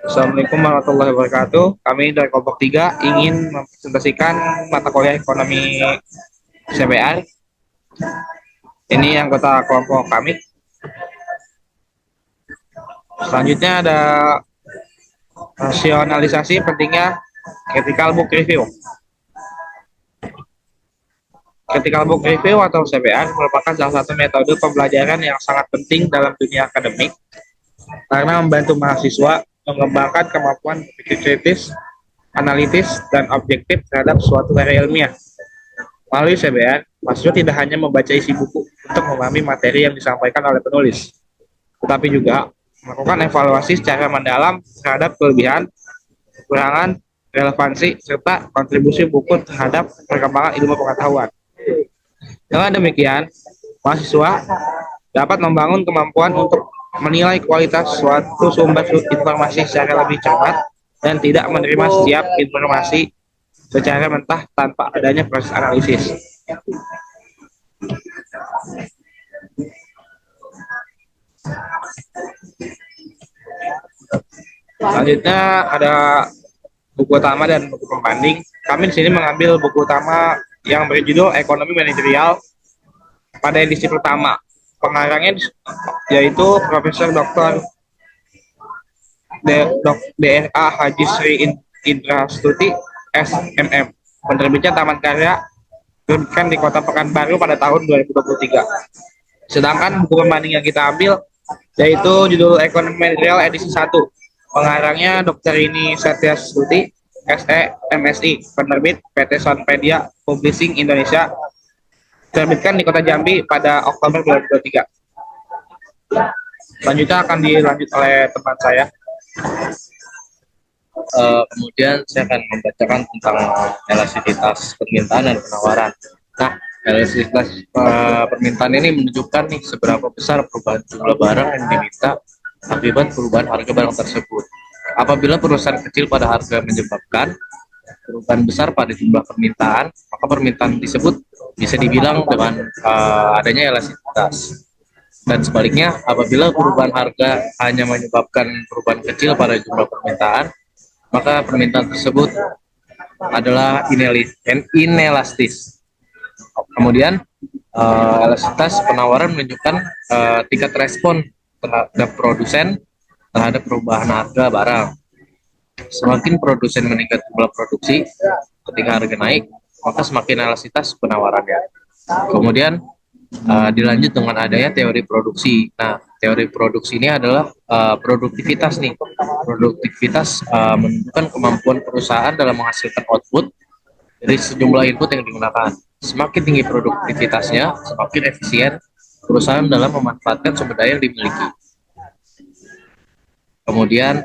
Assalamualaikum warahmatullahi wabarakatuh. Kami dari kelompok 3 ingin mempresentasikan mata kuliah ekonomi CBR. Ini anggota kelompok kami. Selanjutnya ada rasionalisasi pentingnya critical book review. Critical book review atau CBR merupakan salah satu metode pembelajaran yang sangat penting dalam dunia akademik karena membantu mahasiswa mengembangkan kemampuan berpikir kritis, analitis, dan objektif terhadap suatu karya ilmiah. Melalui CBR, mahasiswa tidak hanya membaca isi buku untuk memahami materi yang disampaikan oleh penulis, tetapi juga melakukan evaluasi secara mendalam terhadap kelebihan, kekurangan, relevansi, serta kontribusi buku terhadap perkembangan ilmu pengetahuan. Dengan demikian, mahasiswa dapat membangun kemampuan untuk menilai kualitas suatu sumber informasi secara lebih cermat dan tidak menerima setiap informasi secara mentah tanpa adanya proses analisis. Selanjutnya ada buku utama dan buku pembanding. Kami di sini mengambil buku utama yang berjudul Ekonomi Manajerial pada edisi pertama. Pengarangnya yaitu Profesor Dr. DRA Haji Sri Indra Stuti SMM. Penerbitnya Taman Karya, diterbitkan di Kota Pekanbaru pada tahun 2023. Sedangkan buku pembanding yang kita ambil yaitu judul Ekonomi Manajerial edisi 1. Pengarangnya Dr. Rini Satya Stuti SE MSI, penerbit PT Sonpedia Publishing Indonesia, diterbitkan di Kota Jambi pada Oktober 2023. Selanjutnya akan dilanjut oleh teman saya. Kemudian saya akan membacakan tentang elastisitas permintaan dan penawaran. Nah, elastisitas permintaan ini menunjukkan nih seberapa besar perubahan jumlah barang yang diminta akibat perubahan harga barang tersebut. Apabila perusahaan kecil pada harga menyebabkan perubahan besar pada jumlah permintaan, maka permintaan tersebut bisa dibilang dengan adanya elastisitas. Dan sebaliknya, apabila perubahan harga hanya menyebabkan perubahan kecil pada jumlah permintaan, maka permintaan tersebut adalah inelastis. Kemudian, elastisitas penawaran menunjukkan tingkat respon terhadap produsen terhadap perubahan harga barang. Semakin produsen meningkat jumlah produksi ketika harga naik, maka semakin elastisitas penawarannya. Kemudian dilanjut dengan adanya teori produksi. Nah, teori produksi ini adalah produktivitas nih. Produktivitas menunjukkan kemampuan perusahaan dalam menghasilkan output dari sejumlah input yang digunakan. Semakin tinggi produktivitasnya, semakin efisien perusahaan dalam memanfaatkan sumber daya yang dimiliki. Kemudian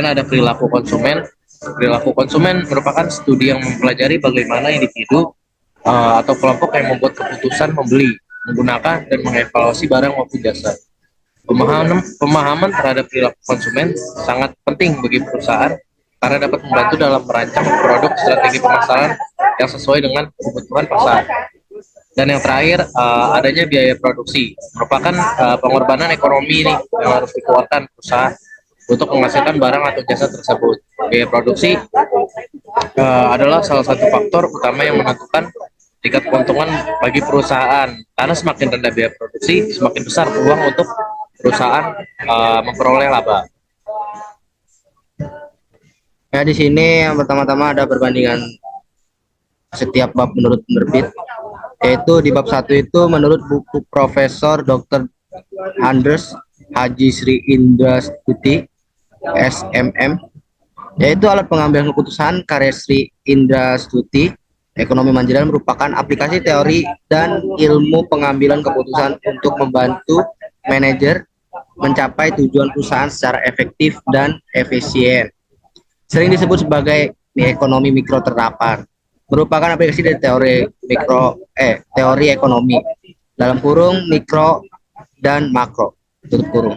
ada perilaku konsumen. Perilaku konsumen merupakan studi yang mempelajari bagaimana individu atau kelompok yang membuat keputusan membeli, menggunakan, dan mengevaluasi barang maupun jasa. Pemahaman terhadap perilaku konsumen sangat penting bagi perusahaan karena dapat membantu dalam merancang produk strategi pemasaran yang sesuai dengan kebutuhan pasar. Dan yang terakhir, adanya biaya produksi merupakan pengorbanan ekonomi nih yang harus dikeluarkan perusahaan untuk menghasilkan barang atau jasa tersebut. Biaya produksi adalah salah satu faktor utama yang menentukan tingkat keuntungan bagi perusahaan, karena semakin rendah biaya produksi, semakin besar peluang untuk perusahaan memperoleh laba. Ya, di sini yang pertama-tama ada perbandingan setiap bab menurut penerbit, yaitu di bab 1 itu menurut buku Profesor Dr. Andres Haji Sri Indra Stuti SMM, yaitu alat pengambilan keputusan karya Sri Indra Stuti. Ekonomi Manajerial merupakan aplikasi teori dan ilmu pengambilan keputusan untuk membantu manajer mencapai tujuan perusahaan secara efektif dan efisien. Sering disebut sebagai ekonomi mikro terapan. Merupakan aplikasi dari teori ekonomi dalam kurung mikro dan makro tutup kurung,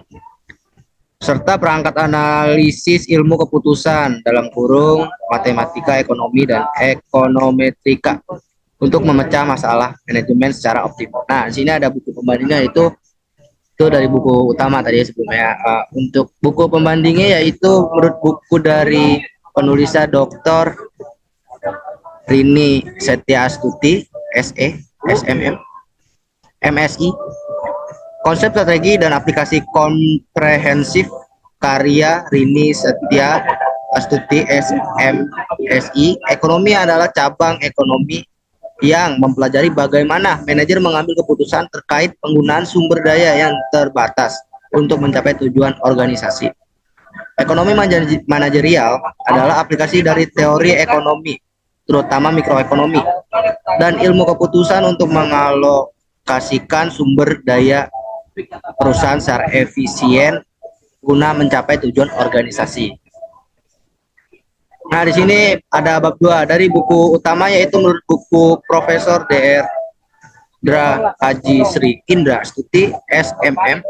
serta perangkat analisis ilmu keputusan dalam kurung matematika ekonomi dan ekonometrika untuk memecah masalah manajemen secara optimal. Nah, di sini ada buku pembandingnya, itu Itu dari buku utama tadi ya sebelumnya. Untuk buku pembandingnya yaitu menurut buku dari penulisnya Dr. Rini Setia Astuti, SE, SMM, MSI, konsep strategi dan aplikasi komprehensif, karya Rini Setia Astuti, SMSI. Ekonomi adalah cabang ekonomi yang mempelajari bagaimana manajer mengambil keputusan terkait penggunaan sumber daya yang terbatas untuk mencapai tujuan organisasi. Ekonomi manajerial adalah aplikasi dari teori ekonomi, terutama mikroekonomi, dan ilmu keputusan untuk mengalokasikan sumber daya perusahaan secara efisien guna mencapai tujuan organisasi. Nah, di sini ada bab 2 dari buku utama, yaitu menurut buku Profesor Dr. Haji Sri Indra Astuti, SMM.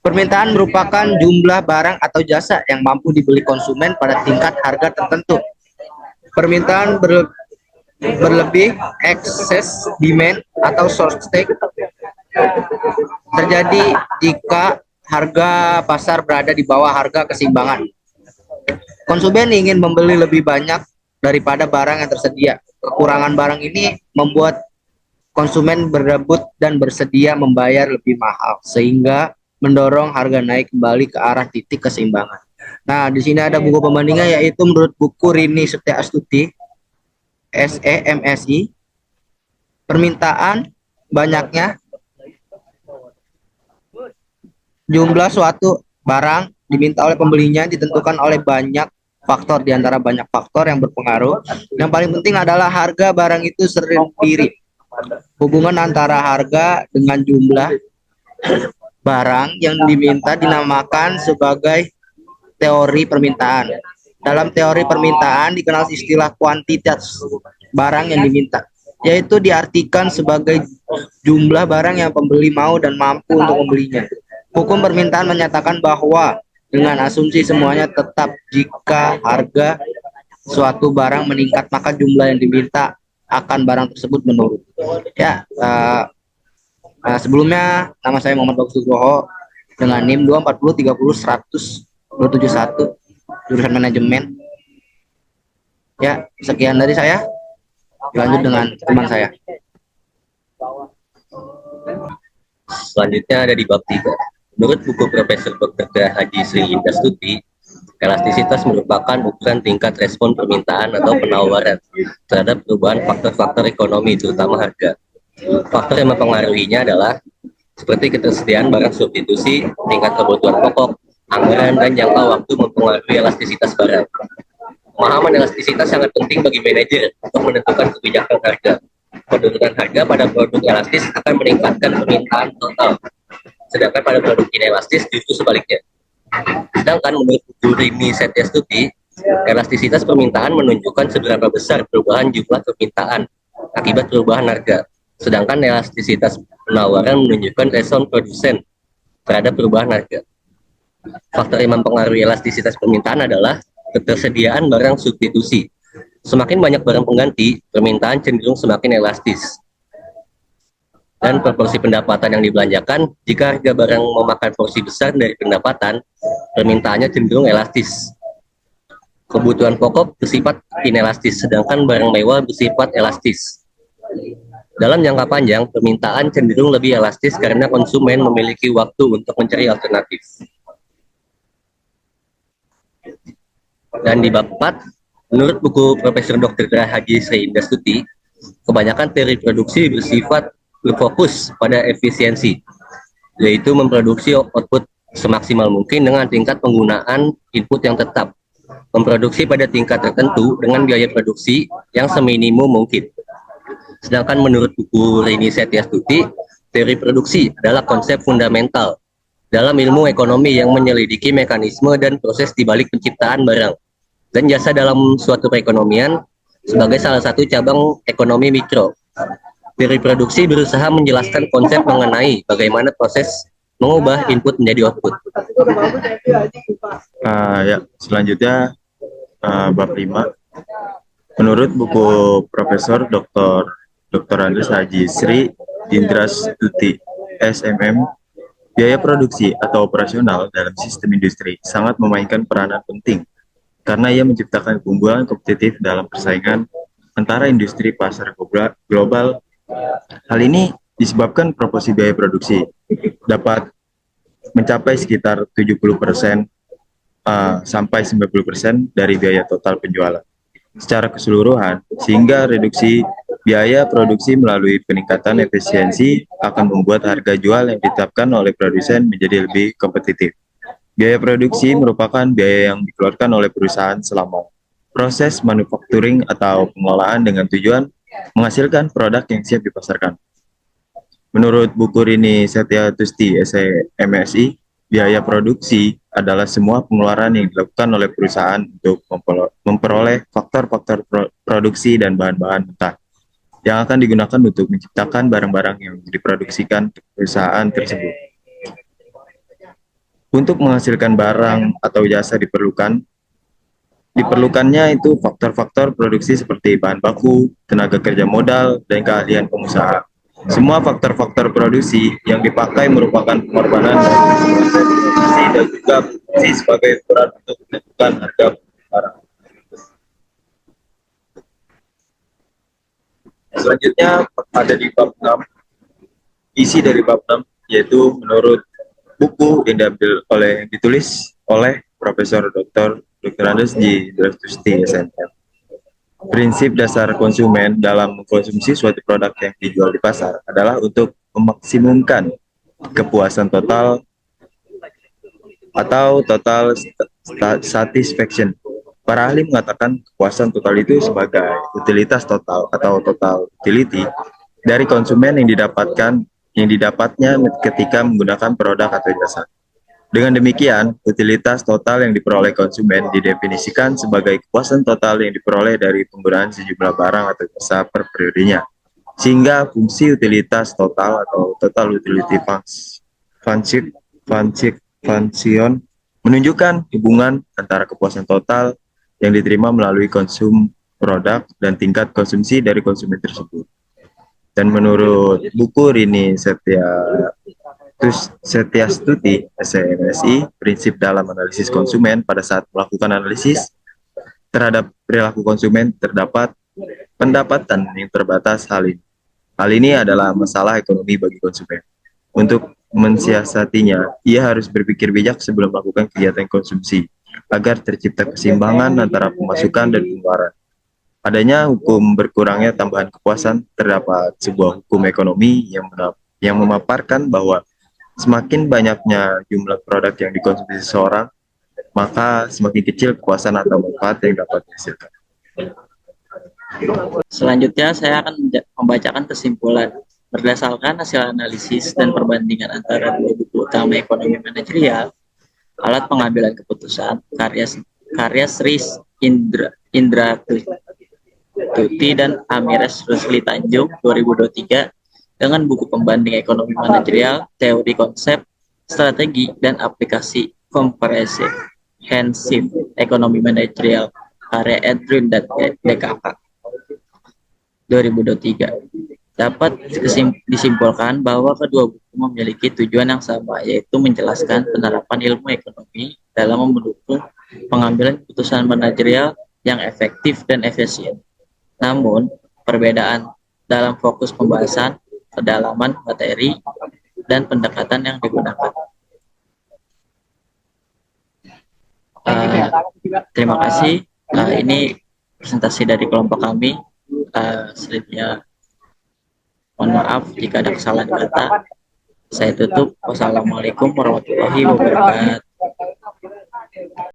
Permintaan merupakan jumlah barang atau jasa yang mampu dibeli konsumen pada tingkat harga tertentu. Permintaan berlebih, excess demand atau shortage, terjadi jika harga pasar berada di bawah harga keseimbangan. Konsumen ingin membeli lebih banyak daripada barang yang tersedia. Kekurangan barang ini membuat konsumen berebut dan bersedia membayar lebih mahal, sehingga mendorong harga naik kembali ke arah titik keseimbangan. Nah, di sini ada buku pembandingnya, yaitu menurut buku Rini Setia Astuti, SEMSI. Permintaan banyaknya jumlah suatu barang diminta oleh pembelinya ditentukan oleh banyak faktor, di antara banyak faktor yang berpengaruh. Yang paling penting adalah harga barang itu sendiri. Hubungan antara harga dengan jumlah barang yang diminta dinamakan sebagai teori permintaan. Dalam teori permintaan dikenal istilah kuantitas barang yang diminta, yaitu diartikan sebagai jumlah barang yang pembeli mau dan mampu untuk membelinya. Hukum permintaan menyatakan bahwa dengan asumsi semuanya tetap, jika harga suatu barang meningkat, maka jumlah yang diminta akan barang tersebut menurun. Ya, sebelumnya nama saya Muhammad Bagus Nugroho dengan NIM 24030100271, jurusan manajemen. Ya, sekian dari saya. Lanjut dengan teman saya. Selanjutnya ada di bab 3. Menurut buku Profesor Dr. Haji Sri Indra Astuti, elastisitas merupakan ukuran tingkat respon permintaan atau penawaran terhadap perubahan faktor-faktor ekonomi, terutama harga. Faktor yang mempengaruhinya adalah seperti ketersediaan barang substitusi, tingkat kebutuhan pokok, anggaran, dan jangka waktu mempengaruhi elastisitas barang. Pemahaman elastisitas sangat penting bagi manajer untuk menentukan kebijakan harga. Penurunan harga pada produk elastis akan meningkatkan permintaan total, sedangkan pada produk inelastis justru sebaliknya. Sedangkan menurut buku Rini Setia Astuti, elastisitas permintaan menunjukkan seberapa besar perubahan jumlah permintaan akibat perubahan harga, sedangkan elastisitas penawaran menunjukkan respon produsen terhadap perubahan harga. Faktor yang mempengaruhi elastisitas permintaan adalah ketersediaan barang substitusi. Semakin banyak barang pengganti, permintaan cenderung semakin elastis. Dan proporsi pendapatan yang dibelanjakan, jika harga barang memakan porsi besar dari pendapatan, permintaannya cenderung elastis. Kebutuhan pokok bersifat inelastis, sedangkan barang mewah bersifat elastis. Dalam jangka panjang, permintaan cenderung lebih elastis karena konsumen memiliki waktu untuk mencari alternatif. Dan di bab 4, menurut buku Profesor Dr. Haji Sri Indra Astuti, kebanyakan teori produksi bersifat berfokus pada efisiensi, yaitu memproduksi output semaksimal mungkin dengan tingkat penggunaan input yang tetap, memproduksi pada tingkat tertentu dengan biaya produksi yang seminimum mungkin. Sedangkan menurut buku Rini Setia Astuti, teori produksi adalah konsep fundamental dalam ilmu ekonomi yang menyelidiki mekanisme dan proses di balik penciptaan barang dan jasa dalam suatu perekonomian sebagai salah satu cabang ekonomi mikro. Teori produksi berusaha menjelaskan konsep mengenai bagaimana proses mengubah input menjadi output. Ya, selanjutnya bab 5. Menurut buku Profesor Dr. Haji Sri Indra Astuti, SMM, Biaya produksi atau operasional dalam sistem industri sangat memainkan peranan penting karena ia menciptakan keunggulan kompetitif dalam persaingan antara industri pasar global. Hal ini disebabkan proporsi biaya produksi dapat mencapai sekitar 70% sampai 90% dari biaya total penjualan secara keseluruhan, sehingga reduksi biaya produksi melalui peningkatan efisiensi akan membuat harga jual yang ditetapkan oleh produsen menjadi lebih kompetitif. Biaya produksi merupakan biaya yang dikeluarkan oleh perusahaan selama proses manufacturing atau pengelolaan dengan tujuan menghasilkan produk yang siap dipasarkan. Menurut buku Rini Setia Tusti, MSI, biaya produksi adalah semua pengeluaran yang dilakukan oleh perusahaan untuk memperoleh faktor-faktor produksi dan bahan-bahan mentah yang akan digunakan untuk menciptakan barang-barang yang diproduksikan perusahaan tersebut. Untuk menghasilkan barang atau jasa diperlukannya itu faktor-faktor produksi seperti bahan baku, tenaga kerja modal, dan keahlian pengusaha. Semua faktor-faktor produksi yang dipakai merupakan pengorbanan dan juga fungsi sebagai ukuran untuk menentukan harga barang. Selanjutnya ada di bab 6. Isi dari bab 6 yaitu menurut buku yang ditulis oleh Profesor Dr. Andes J. Tusti, SNM. Prinsip dasar konsumen dalam mengkonsumsi suatu produk yang dijual di pasar adalah untuk memaksimumkan kepuasan total atau total satisfaction. Para ahli mengatakan kepuasan total itu sebagai utilitas total atau total utility dari konsumen yang didapatnya ketika menggunakan produk atau jasa. Dengan demikian, utilitas total yang diperoleh konsumen didefinisikan sebagai kepuasan total yang diperoleh dari penggunaan sejumlah barang atau jasa per periodenya. Sehingga fungsi utilitas total atau total utility function menunjukkan hubungan antara kepuasan total yang diterima melalui konsum produk dan tingkat konsumsi dari konsumen tersebut. Dan menurut buku Rini Setiastuti, SMSI, prinsip dalam analisis konsumen pada saat melakukan analisis terhadap perilaku konsumen terdapat pendapatan yang terbatas hal ini. Hal ini adalah masalah ekonomi bagi konsumen. Untuk mensiasatinya, ia harus berpikir bijak sebelum melakukan kegiatan konsumsi, agar tercipta keseimbangan antara pemasukan dan pengeluaran. Adanya hukum berkurangnya tambahan kepuasan terdapat sebuah hukum ekonomi yang memaparkan bahwa semakin banyaknya jumlah produk yang dikonsumsi seseorang, maka semakin kecil kepuasan atau manfaat yang dapat dihasilkan. Selanjutnya, saya akan membacakan kesimpulan. Berdasarkan hasil analisis dan perbandingan antara dua buku utama ekonomi manajerial, alat pengambilan keputusan karya Sri Indra Tuti dan Amires Rusli Tanjung 2023 dengan buku pembanding ekonomi manajerial, teori konsep, strategi, dan aplikasi komprehensif ekonomi manajerial karya Edwin dan DKK 2023. Dapat disimpulkan bahwa kedua buku memiliki tujuan yang sama, yaitu menjelaskan penerapan ilmu ekonomi dalam mendukung pengambilan keputusan manajerial yang efektif dan efisien. Namun, perbedaan dalam fokus pembahasan, kedalaman materi, dan pendekatan yang digunakan. Terima kasih. Ini presentasi dari kelompok kami. Selanjutnya, mohon maaf jika ada kesalahan kata. Saya tutup. Wassalamualaikum warahmatullahi wabarakatuh.